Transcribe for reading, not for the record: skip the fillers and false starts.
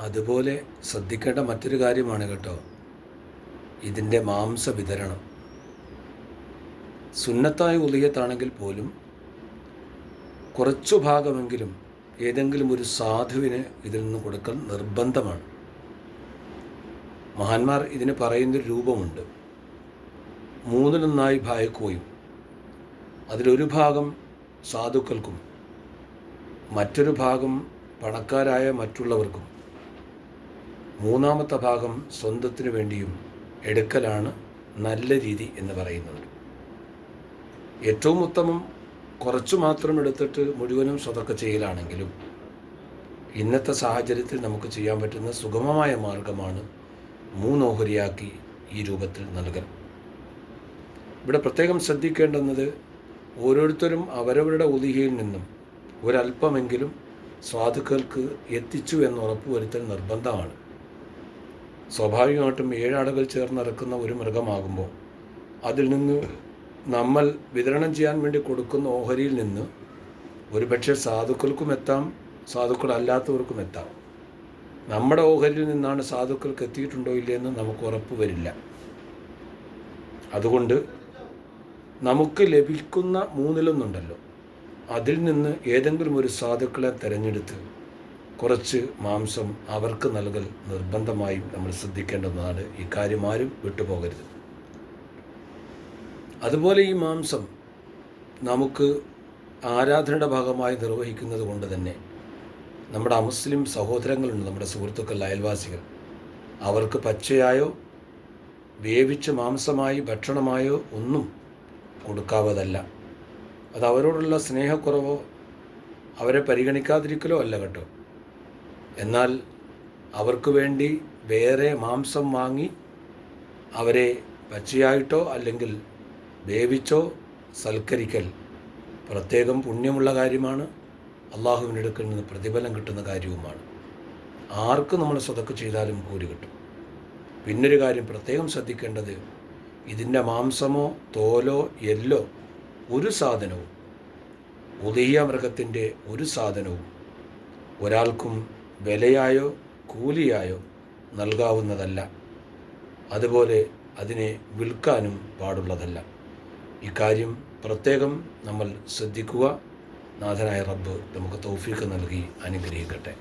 അതുപോലെ ശ്രദ്ധിക്കേണ്ട മറ്റൊരു കാര്യമാണ് കേട്ടോ, ഇതിൻ്റെ മാംസ വിതരണം. സുന്നത്തായ ഉളിയത്താണെങ്കിൽ പോലും കുറച്ചു ഭാഗമെങ്കിലും ഏതെങ്കിലും ഒരു സാധുവിന് ഇതിൽ നിന്ന് കൊടുക്കൽ നിർബന്ധമാണ്. മഹാന്മാർ ഇതിന് പറയുന്നൊരു രൂപമുണ്ട്. 3 ഭാഗിക്കുകയും അതിലൊരു ഭാഗം സാധുക്കൾക്കും മറ്റൊരു ഭാഗം പണക്കാരായ മറ്റുള്ളവർക്കും മൂന്നാമത്തെ ഭാഗം സ്വന്തത്തിനു വേണ്ടിയും എടുക്കലാണ് നല്ല രീതി എന്ന് പറയുന്നത്. ഏറ്റവും ഉത്തമം കുറച്ചു മാത്രം എടുത്തിട്ട് മുഴുവനും സ്വതക്ക ചെയ്യലാണെങ്കിലും ഇന്നത്തെ സാഹചര്യത്തിൽ നമുക്ക് ചെയ്യാൻ പറ്റുന്ന സുഗമമായ മാർഗമാണ് 3 ഓഹരിയാക്കി ഈ രൂപത്തിൽ നൽകൽ. ഇവിടെ പ്രത്യേകം ശ്രദ്ധിക്കേണ്ടുന്നത്, ഓരോരുത്തരും അവരവരുടെ ഉദിഹയിൽ നിന്നും ഒരല്പമെങ്കിലും സാധുക്കൾക്ക് എത്തിച്ചു എന്ന് ഉറപ്പുവരുത്തൽ നിർബന്ധമാണ്. സ്വാഭാവികമായിട്ടും 7 ആളുകൾ ചേർന്നിറക്കുന്ന ഒരു മൃഗമാകുമ്പോൾ അതിൽ നിന്ന് നമ്മൾ വിതരണം ചെയ്യാൻ വേണ്ടി കൊടുക്കുന്ന ഓഹരിയിൽ നിന്ന് ഒരുപക്ഷെ സാധുക്കൾക്കും എത്താം, സാധുക്കളല്ലാത്തവർക്കും എത്താം. നമ്മുടെ ഓഹരിയിൽ നിന്നാണ് സാധുക്കൾക്ക് എത്തിയിട്ടുണ്ടോ ഇല്ലയെന്ന് നമുക്ക് ഉറപ്പ് വരില്ല. അതുകൊണ്ട് നമുക്ക് ലഭിക്കുന്ന 3 അതിൽ നിന്ന് ഏതെങ്കിലും ഒരു സാധുക്കളെ തിരഞ്ഞെടുത്ത് കുറച്ച് മാംസം അവർക്ക് നൽകൽ നിർബന്ധമായും നമ്മൾ ശ്രദ്ധിക്കേണ്ടതാണ്. ഈ കാര്യം ആരും വിട്ടുപോകരുത്. അതുപോലെ ഈ മാംസം നമുക്ക് ആരാധനയുടെ ഭാഗമായി നിർവഹിക്കുന്നത് കൊണ്ട് തന്നെ നമ്മുടെ അമുസ്ലിം സഹോദരങ്ങളുണ്ട്, നമ്മുടെ സുഹൃത്തുക്കൾ, അയൽവാസികൾ, അവർക്ക് പച്ചയായോ വേവിച്ച മാംസമായി ഭക്ഷണമായോ ഒന്നും കൊടുക്കാവതല്ല. അത് അവരോടുള്ള സ്നേഹക്കുറവോ അവരെ പരിഗണിക്കാതിരിക്കലോ അല്ല കേട്ടോ. എന്നാൽ അവർക്ക് വേണ്ടി വേറെ മാംസം വാങ്ങി അവരെ പച്ചയായിട്ടോ അല്ലെങ്കിൽ വേവിച്ചോ സൽക്കരിക്കൽ പ്രത്യേകം പുണ്യമുള്ള കാര്യമാണ്, അള്ളാഹുവിൻ്റെ അടുക്കൽ നിന്ന് പ്രതിഫലം കിട്ടുന്ന കാര്യവുമാണ്. ആർക്ക് നമ്മൾ സ്വതക്ക് ചെയ്താലും കൂലി കിട്ടും. പിന്നൊരു കാര്യം പ്രത്യേകം ശ്രദ്ധിക്കേണ്ടത്, ഇതിൻ്റെ മാംസമോ തോലോ എല്ലോ ഒരു സാധനവും, ഉദിയ മൃഗത്തിൻ്റെ ഒരു സാധനവും ഒരാൾക്കും വിലയായോ കൂലിയായോ നൽകാവുന്നതല്ല. അതുപോലെ അതിനെ വിൽക്കാനും പാടുള്ളതല്ല. ഇക്കാര്യം പ്രത്യേകം നമ്മൾ ശ്രദ്ധിക്കുക. നാഥനായ റബ്ബ് നമുക്ക് തൗഫീഖ് നൽകി അനുഗ്രഹിക്കട്ടെ.